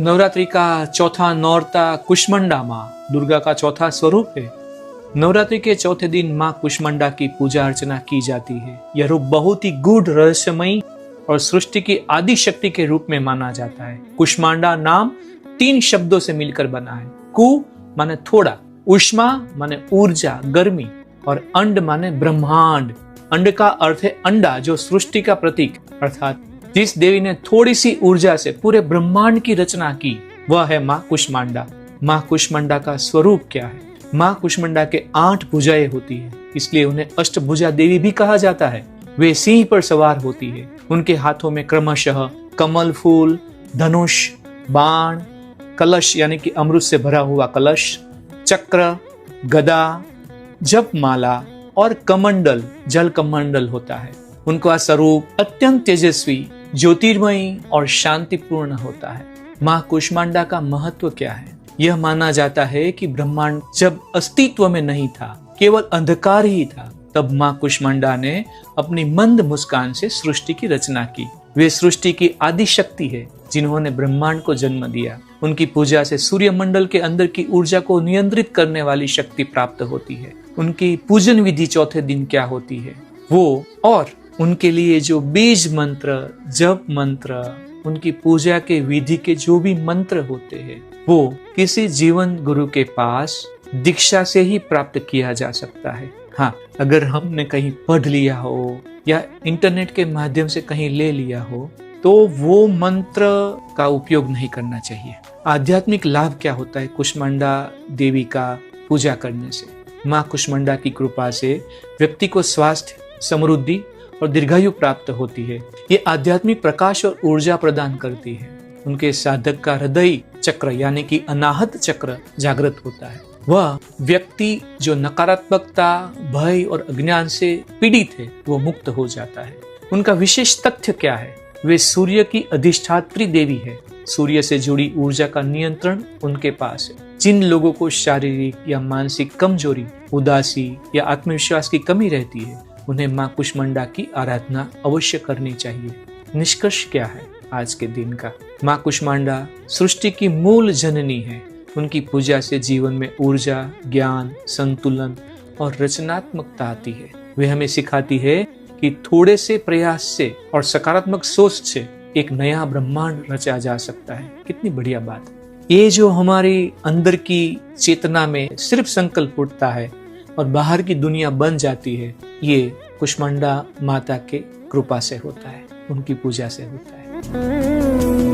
नवरात्रि का चौथा नौरता कुष्मांडा माँ दुर्गा का चौथा स्वरूप है। नवरात्रि के चौथे दिन माँ कुष्मांडा की पूजा अर्चना की जाती है। यह रूप बहुत ही गूढ़, रहस्यमयी और सृष्टि की आदि शक्ति के रूप में माना जाता है। कुष्मांडा नाम 3 शब्दों से मिलकर बना है। कु माने थोड़ा, उष्मा माने ऊर्जा, गर्मी, और अंड माने ब्रह्मांड। अंड का अर्थ है अंडा, जो सृष्टि का प्रतीक, अर्थात जिस देवी ने थोड़ी सी ऊर्जा से पूरे ब्रह्मांड की रचना की, वह है माँ कुष्मांडा। माँ कुष्मांडा का स्वरूप क्या है? माँ कुष्मांडा के 8 भुजाएं होती है, इसलिए उन्हें अष्टभुजा देवी भी कहा जाता है। वे सिंह पर सवार होती है। उनके हाथों में क्रमशः कमल फूल, धनुष, बाण, कलश यानी कि अमृत से भरा हुआ कलश, चक्र, गदा, जपमाला और कमंडल, जल कमंडल होता है। उनका स्वरूप अत्यंत तेजस्वी, ज्योतिर्मयी और शांतिपूर्ण होता है। माँ कुष्मांडा का महत्व क्या है? यह माना जाता है कि ब्रह्मांड जब अस्तित्व में नहीं था, केवल अंधकार ही था, तब माँ कुष्मांडा ने अपनी मंद मुस्कान से सृष्टि की रचना की। वे सृष्टि की आदि शक्ति है, जिन्होंने ब्रह्मांड को जन्म दिया। उनकी पूजा से सूर्य मंडल के अंदर की ऊर्जा को नियंत्रित करने वाली शक्ति प्राप्त होती है। उनकी पूजन विधि चौथे दिन क्या होती है वो, और उनके लिए जो बीज मंत्र, जप मंत्र, उनकी पूजा के विधि के जो भी मंत्र होते हैं, वो किसी जीवन गुरु के पास दीक्षा से ही प्राप्त किया जा सकता है। हाँ, अगर हमने कहीं पढ़ लिया हो या इंटरनेट के माध्यम से कहीं ले लिया हो, तो वो मंत्र का उपयोग नहीं करना चाहिए। आध्यात्मिक लाभ क्या होता है कुष्मांडा देवी का पूजा करने से? माँ कुष्मांडा की कृपा से व्यक्ति को स्वास्थ्य, समृद्धि और दीर्घायु प्राप्त होती है। ये आध्यात्मिक प्रकाश और ऊर्जा प्रदान करती है। उनके साधक का हृदय चक्र यानी कि अनाहत चक्र जागृत होता है। वह व्यक्ति जो नकारात्मकता, भय और अज्ञान से पीड़ित है, वो मुक्त हो जाता है। उनका विशेष तथ्य क्या है? वे सूर्य की अधिष्ठात्री देवी है। सूर्य से जुड़ी ऊर्जा का नियंत्रण उनके पास है। जिन लोगों को शारीरिक या मानसिक कमजोरी, उदासी या आत्मविश्वास की कमी रहती है, उन्हें माँ कुष्मांडा की आराधना अवश्य करनी चाहिए। निष्कर्ष क्या है आज के दिन का? माँ कुष्मांडा सृष्टि की मूल जननी है। उनकी पूजा से जीवन में ऊर्जा, ज्ञान, संतुलन और रचनात्मकता आती है। वे हमें सिखाती है कि थोड़े से प्रयास से और सकारात्मक सोच से एक नया ब्रह्मांड रचा जा सकता है। कितनी बढ़िया बात है। ये जो हमारी अंदर की चेतना में सिर्फ संकल्प उठता है और बाहर की दुनिया बन जाती है, ये कुष्मांडा माता के कृपा से होता है, उनकी पूजा से होता है।